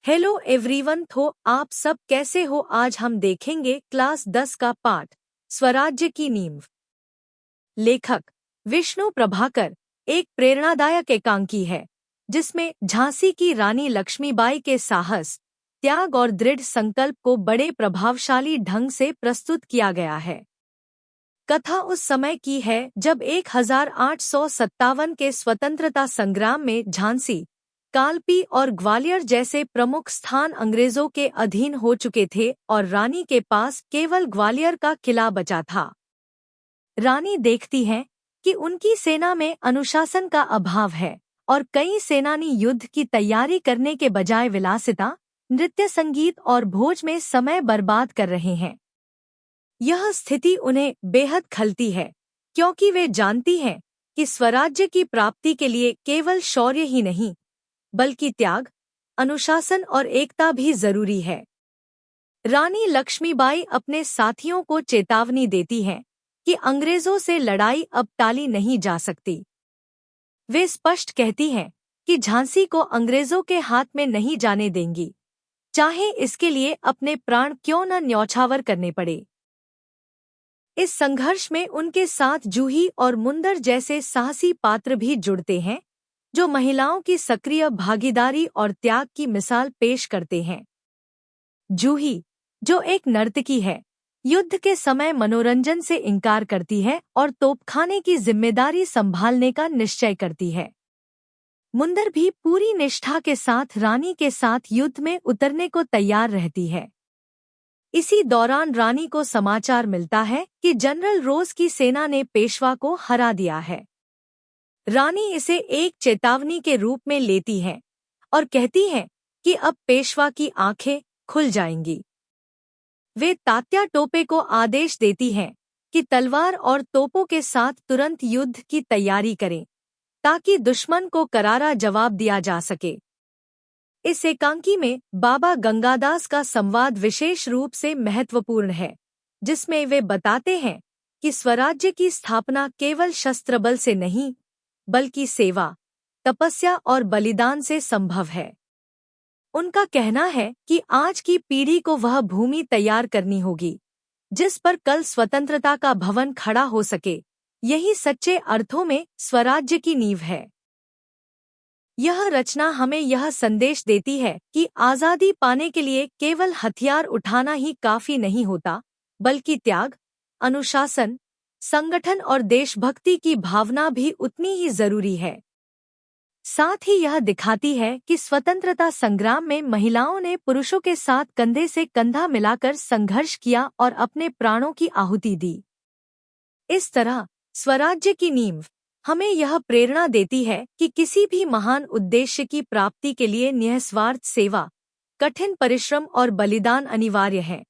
Hello everyone, तो आप सब कैसे हो। आज हम देखेंगे क्लास 10 का पाठ स्वराज्य की नींव। लेखक विष्णु प्रभाकर एक प्रेरणादायक एकांकी है जिसमें झांसी की रानी लक्ष्मीबाई के साहस, त्याग और दृढ़ संकल्प को बड़े प्रभावशाली ढंग से प्रस्तुत किया गया है। कथा उस समय की है जब 1857 के स्वतंत्रता संग्राम में झांसी, कालपी और ग्वालियर जैसे प्रमुख स्थान अंग्रेजों के अधीन हो चुके थे और रानी के पास केवल ग्वालियर का किला बचा था। रानी देखती है कि उनकी सेना में अनुशासन का अभाव है और कई सेनानी युद्ध की तैयारी करने के बजाय विलासिता, नृत्य, संगीत और भोज में समय बर्बाद कर रहे हैं। यह स्थिति उन्हें बेहद खलती है क्योंकि वे जानती हैं कि स्वराज्य की प्राप्ति के लिए केवल शौर्य ही नहीं बल्कि त्याग, अनुशासन और एकता भी जरूरी है। रानी लक्ष्मीबाई अपने साथियों को चेतावनी देती हैं कि अंग्रेजों से लड़ाई अब टाली नहीं जा सकती। वे स्पष्ट कहती हैं कि झांसी को अंग्रेजों के हाथ में नहीं जाने देंगी, चाहे इसके लिए अपने प्राण क्यों न न्यौछावर करने पड़े। इस संघर्ष में उनके साथ जूही और मुंदर जैसे साहसी पात्र भी जुड़ते हैं जो महिलाओं की सक्रिय भागीदारी और त्याग की मिसाल पेश करते हैं। जूही, जो एक नर्तकी है, युद्ध के समय मनोरंजन से इनकार करती है और तोपखाने की जिम्मेदारी संभालने का निश्चय करती है। मुंदर भी पूरी निष्ठा के साथ रानी के साथ युद्ध में उतरने को तैयार रहती है। इसी दौरान रानी को समाचार मिलता है कि जनरल रोज की सेना ने पेशवा को हरा दिया है। रानी इसे एक चेतावनी के रूप में लेती है और कहती है कि अब पेशवा की आंखें खुल जाएंगी। वे तात्या टोपे को आदेश देती हैं कि तलवार और तोपों के साथ तुरंत युद्ध की तैयारी करें ताकि दुश्मन को करारा जवाब दिया जा सके। इस एकांकी में बाबा गंगादास का संवाद विशेष रूप से महत्वपूर्ण है, जिसमें वे बताते हैं कि स्वराज्य की स्थापना केवल शस्त्र बल से नहीं बल्कि सेवा, तपस्या और बलिदान से संभव है। उनका कहना है कि आज की पीढ़ी को वह भूमि तैयार करनी होगी जिस पर कल स्वतंत्रता का भवन खड़ा हो सके। यही सच्चे अर्थों में स्वराज्य की नींव है। यह रचना हमें यह संदेश देती है कि आज़ादी पाने के लिए केवल हथियार उठाना ही काफी नहीं होता, बल्कि त्याग, अनुशासन, संगठन और देशभक्ति की भावना भी उतनी ही जरूरी है। साथ ही यह दिखाती है कि स्वतंत्रता संग्राम में महिलाओं ने पुरुषों के साथ कंधे से कंधा मिलाकर संघर्ष किया और अपने प्राणों की आहुति दी। इस तरह स्वराज्य की नींव हमें यह प्रेरणा देती है कि किसी भी महान उद्देश्य की प्राप्ति के लिए निस्वार्थ सेवा, कठिन परिश्रम और बलिदान अनिवार्य है।